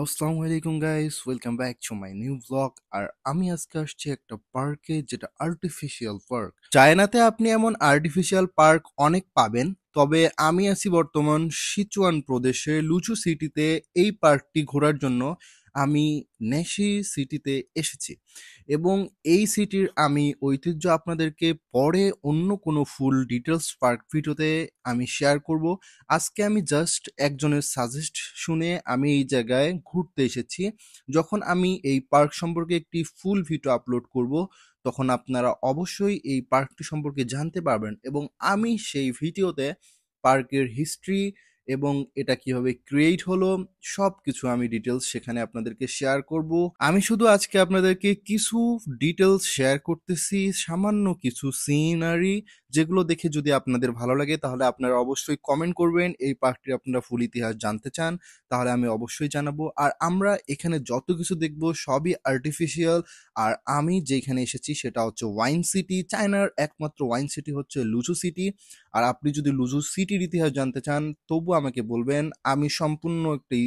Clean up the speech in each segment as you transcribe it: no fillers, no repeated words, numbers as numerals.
আসসালামু আলাইকুম guys, welcome back to my new blog. আর আমি আজকে আসছি একটা পার্কে, যেটা আর্টিফিশিয়াল পার্ক। চায়নাতে আপনি এমন আর্টিফিশিয়াল পার্ক অনেক পাবেন, তবে আমি আছি বর্তমান সিচুয়ান প্রদেশে লুচু সিটিতে। এই পার্কটি ঘোরার জন্য আমি নেশি সিটিতে এসেছি, এবং এই সিটির আমি ঐতিহ্য আপনাদেরকে পরে অন্য কোনো ফুল ডিটেলস পার্ক ভিডিওতে আমি শেয়ার করব। আজকে আমি জাস্ট একজনের সাজেস্ট শুনে আমি এই জায়গায় ঘুরতে এসেছি। যখন আমি এই পার্ক সম্পর্কে একটি ফুল ভিডিও আপলোড করব, তখন আপনারা অবশ্যই এই পার্কটি সম্পর্কে জানতে পারবেন, এবং আমি সেই ভিডিওতে পার্কের হিস্ট্রি এবং এটা কিভাবে ক্রিয়েট হলো সবকিছু আমি ডিটেলস সেখানে আপনাদেরকে শেয়ার করব। আমি শুধু আজকে আপনাদেরকে কিছু ডিটেলস শেয়ার করতেছি, সামান্য কিছু সিনারি, যেগুলো দেখে যদি আপনাদের ভালো লাগে তাহলে আপনারা অবশ্যই কমেন্ট করবেন। এই পার্কটির আপনারা ফুল ইতিহাস জানতে চান তাহলে আমি অবশ্যই জানাবো। আর আমরা এখানে যত কিছু দেখব সবই আর্টিফিশিয়াল। আর আমি যেখানে এসেছি সেটা হচ্ছে ওয়াইন সিটি। চায়নার একমাত্র ওয়াইন সিটি হচ্ছে লুজু সিটি। আর আপনি যদি লুজু সিটির ইতিহাস জানতে চান তবু আমাকে বলবেন, আমি সম্পূর্ণ একটি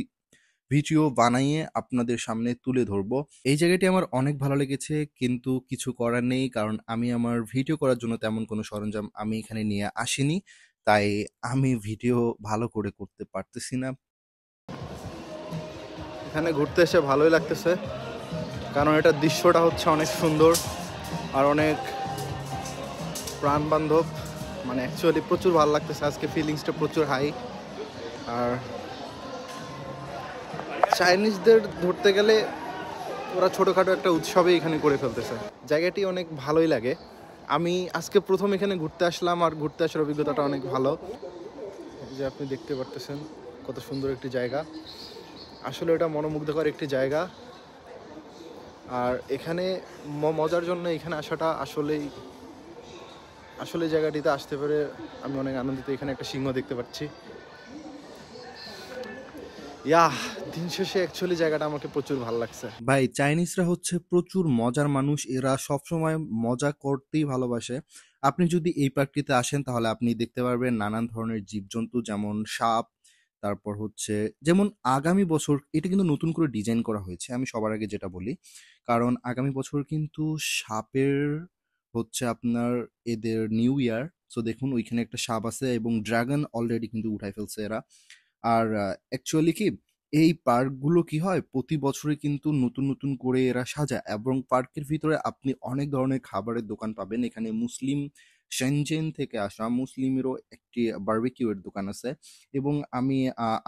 ভিডিও বানাইয়ে আপনাদের সামনে তুলে ধরবো। এই জায়গাটি আমার অনেক ভালো লেগেছে, কিন্তু কিছু করার নেই, কারণ আমি আমার ভিডিও করার জন্য তেমন কোনো সরঞ্জাম আমি এখানে নিয়ে আসিনি, তাই আমি ভিডিও ভালো করে করতে পারতেছি না। এখানে ঘুরতে এসে ভালোই লাগতেছে, কারণ এটার দৃশ্যটা হচ্ছে অনেক সুন্দর আর অনেক প্রাণবান্ধব। মানে অ্যাকচুয়ালি প্রচুর ভালো লাগতেছে, আজকে ফিলিংসটা প্রচুর হাই। আর চাইনিজদের ধরতে গেলে ওরা ছোটোখাটো একটা উৎসবে এখানে করে ফেলতেছে। জায়গাটি অনেক ভালোই লাগে। আমি আজকে প্রথম এখানে ঘুরতে আসলাম, আর ঘুরতে আসার অভিজ্ঞতাটা অনেক ভালো। যে আপনি দেখতে পারতেছেন কত সুন্দর একটি জায়গা, আসলে এটা মনোমুগ্ধকর একটি জায়গা। আর এখানে মজার জন্য এখানে আসাটা আসলে জায়গাটিতে আসতে পেরে আমি অনেক আনন্দিত। এখানে একটা সিংহ দেখতে পাচ্ছি। দিন শেষে অ্যাকচুয়ালি জায়গাটা আমাকে প্রচুর ভালো লাগছে। ভাই, চাইনিজরা হচ্ছে প্রচুর মজার মানুষ, এরা সবসময় মজা করতেই ভালোবাসে। আপনি যদি এই পার্কটিতে আসেন তাহলে আপনি দেখতে পারবেন নানান ধরনের জীবজন্তু, যেমন সাপ, তারপর হচ্ছে যেমন আগামী বছর এটা কিন্তু নতুন করে ডিজাইন করা হয়েছে। আমি সবার আগে যেটা বলি, কারণ আগামী বছর কিন্তু সাপের হচ্ছে আপনার এদের নিউ ইয়ার। সো দেখুন ওইখানে একটা সাপ আছে, এবং ড্রাগন অলরেডি কিন্তু উঠাই ফেলছে এরা। আর অ্যাকচুয়ালি কি, এই পার্কগুলো কি হয় প্রতি বছরই কিন্তু নতুন নতুন করে এরা সাজায়, এবং পার্কের ভিতরে আপনি অনেক ধরনের খাবারের দোকান পাবেন। এখানে মুসলিম শেনজেন থেকে আসা মুসলিমেরও একটি বারবিকিউ এর দোকান আছে। এবং আমি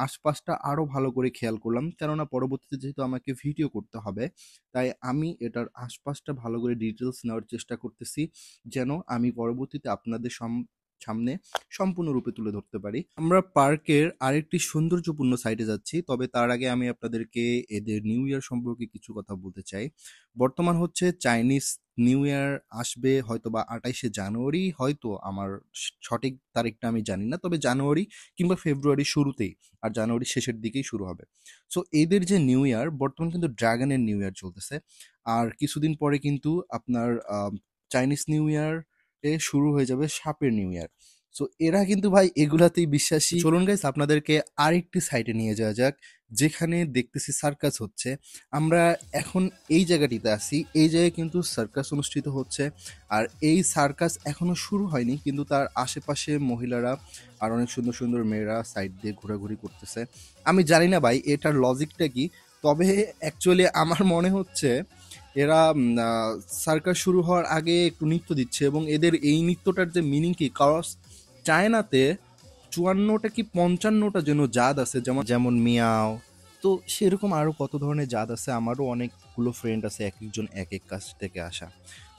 আশপাশটা আরো ভালো করে খেয়াল করলাম, কেননা পরবর্তীতে যেহেতু আমাকে ভিডিও করতে হবে, তাই আমি এটার আশপাশটা ভালো করে ডিটেলস নেওয়ার চেষ্টা করতেছি, যেন আমি পরবর্তীতে আপনাদের সামনে সম্পূর্ণরূপে তুলে ধরতে পারি। আমরা পার্কের আরেকটি সৌন্দর্যপূর্ণ সাইটে যাচ্ছি, তবে তার আগে আমি আপনাদেরকে এদের নিউ ইয়ার সম্পর্কে কিছু কথা বলতে চাই। বর্তমান হচ্ছে চাইনিজ নিউ ইয়ার আসবে হয়তো বা 28শে জানুয়ারি, হয়তো আমার সঠিক তারিখটা আমি জানি না, তবে জানুয়ারি কিংবা ফেব্রুয়ারি শুরুতেই, আর জানুয়ারি শেষের দিকেই শুরু হবে। সো এদের যে নিউ ইয়ার, বর্তমান কিন্তু ড্রাগনের নিউ ইয়ার চলতেছে। আর কিছুদিন পরে কিন্তু আপনার চাইনিজ নিউ ইয়ার শুরু হয়ে যাবে সাপের নিউ ইয়ার। সো এরা কিন্তু ভাই এগুলাতেই বিশ্বাসী। চলুন গাইস, আপনাদেরকে আরেকটি সাইটে নিয়ে যাওয়া যাক, যেখানে দেখতেছি সার্কাস হচ্ছে। আমরা এখন এই জায়গাটিতে আছি, এই জায়গায় কিন্তু সার্কাস অনুষ্ঠিত হচ্ছে। আর এই সার্কাস এখনো শুরু হয়নি, কিন্তু তার আশেপাশে মহিলারা আর অনেক সুন্দর সুন্দর মেয়েরা সাইড দিয়ে ঘোরাঘুরি করতেছে। আমি জানি না ভাই এটার লজিকটা কি, তবে অ্যাকচুয়ালি আমার মনে হচ্ছে এরা সার্কাস শুরু হওয়ার আগে একটু নৃত্য দিচ্ছে, এবং এদের এই নৃত্যটার যে মিনিং কি, কারণ চায়নাতে 54টা কি 55টা যেন জাত আছে, যেমন যেমন মিয়াও। তো সেরকম আরো কত ধরনের জাত আছে, আমারও অনেকগুলো ফ্রেন্ড আছে, এক একজন এক এক কাছ থেকে আসা।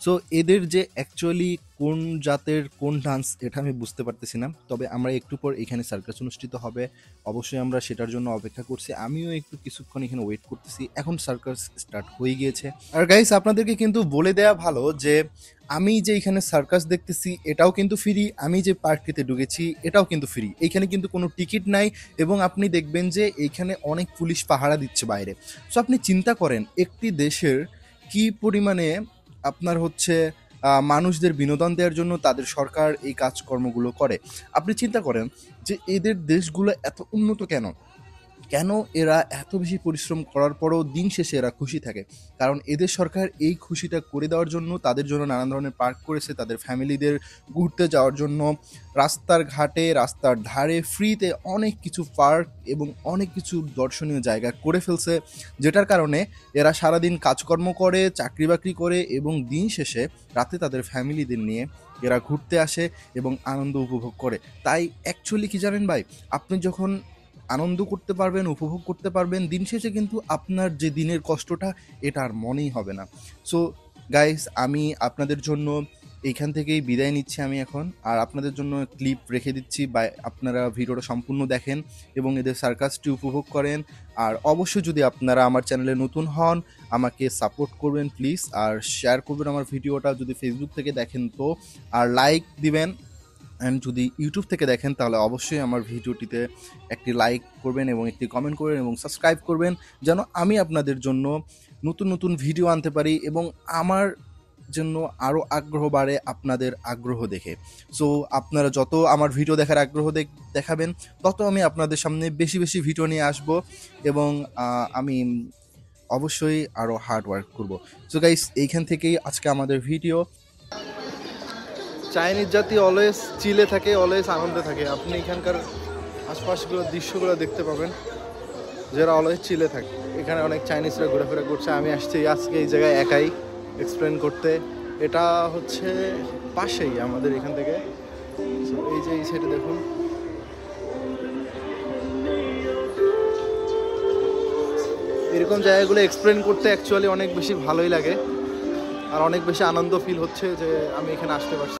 সো এদের যে অ্যাকচুয়ালি কোন জাতের কোন ডান্স এটা আমি বুঝতে পারতেছি না, তবে আমরা একটু পর এখানে সার্কাস অনুষ্ঠিত হবে, অবশ্যই আমরা সেটার জন্য অপেক্ষা করছি। আমিও একটু কিছুক্ষণ এখানে ওয়েট করতেছি, এখন সার্কাস স্টার্ট হয়ে গিয়েছে। আর গাইস, আপনাদেরকে কিন্তু বলে দেয়া ভালো যে আমি যে এখানে সার্কাস দেখতেছি এটাও কিন্তু ফ্রি, আমি যে পার্কটিতে ঢুকেছি এটাও কিন্তু ফ্রি, এইখানে কিন্তু কোনো টিকিট নাই। এবং আপনি দেখবেন যে এইখানে অনেক পুলিশ পাহারা দিচ্ছে বাইরে। সো আপনি চিন্তা করেন একটি দেশের কি পরিমাণে আপনার হচ্ছে মানুষদের বিনোদন দেওয়ার জন্য তাদের সরকার এই কাজকর্মগুলো করে। আপনি চিন্তা করেন যে এদের দেশগুলো এত উন্নত কেন, কেন এরা এত বেশি পরিশ্রম করার পরও দিন শেষে এরা খুশি থাকে? কারণ এদের সরকার এই খুশিটা করে দেওয়ার জন্য তাদের জন্য নানান ধরনের পার্ক করেছে, তাদের ফ্যামিলিদের ঘুরতে যাওয়ার জন্য রাস্তার ঘাটে, রাস্তার ধারে ফ্রিতে অনেক কিছু পার্ক এবং অনেক কিছু দর্শনীয় জায়গা করে ফেলছে, যেটার কারণে এরা সারাদিন কাজকর্ম করে, চাকরি বাকরি করে এবং দিন শেষে রাতে তাদের ফ্যামিলিদের নিয়ে এরা ঘুরতে আসে এবং আনন্দ উপভোগ করে। তাই অ্যাকচুয়ালি কি জানেন ভাই, আপনি যখন আনন্দ করতে পারবেন, উপভোগ করতে পারবেন, দিন শেষে কিন্তু আপনার যে দিনের কষ্টটা এটা আর মনেই হবে না। সো গাইস, আমি আপনাদের জন্য এইখান থেকেই বিদায় নিচ্ছি আমি এখন, আর আপনাদের জন্য ক্লিপ রেখে দিচ্ছি, বা আপনারা ভিডিওটা সম্পূর্ণ দেখেন এবং এদের সার্কাসটি উপভোগ করেন। আর অবশ্যই যদি আপনারা আমার চ্যানেলে নতুন হন, আমাকে সাপোর্ট করবেন প্লিজ, আর শেয়ার করবেন আমার ভিডিওটা যদি ফেসবুক থেকে দেখেন তো, আর লাইক দিবেন। অ্যান্ড যদি ইউটিউব থেকে দেখেন তাহলে অবশ্যই আমার ভিডিওটিতে একটি লাইক করবেন এবং একটি কমেন্ট করবেন এবং সাবস্ক্রাইব করবেন, যেন আমি আপনাদের জন্য নতুন নতুন ভিডিও আনতে পারি এবং আমার জন্য আরও আগ্রহ বাড়ে আপনাদের আগ্রহ দেখে। সো আপনারা যত আমার ভিডিও দেখার আগ্রহ দেখাবেন, তত আমি আপনাদের সামনে বেশি বেশি ভিডিও নিয়ে আসব এবং আমি অবশ্যই আরও হার্ড ওয়ার্ক করব। সো গাইস, এইখান থেকেই আজকে আমাদের ভিডিও। চাইনিজ জাতি অলওয়েজ চিলে থাকে, অলওয়েজ আনন্দে থাকে। আপনি এখানকার আশপাশগুলো দৃশ্যগুলো দেখতে পাবেন, যারা অলওয়েজ চিলে থাকে। এখানে অনেক চাইনিজরা ঘোরাফেরা করছে। আমি আসছি আজকে এই জায়গায় একাই এক্সপ্লেন করতে। এটা হচ্ছে পাশেই আমাদের এখান থেকে। এই যে এই সাইডে দেখুন, এরকম জায়গাগুলো এক্সপ্লেন করতে অ্যাকচুয়ালি অনেক বেশি ভালোই লাগে, আর অনেক বেশি আনন্দ ফিল হচ্ছে যে আমি এখানে আসতে পারছি।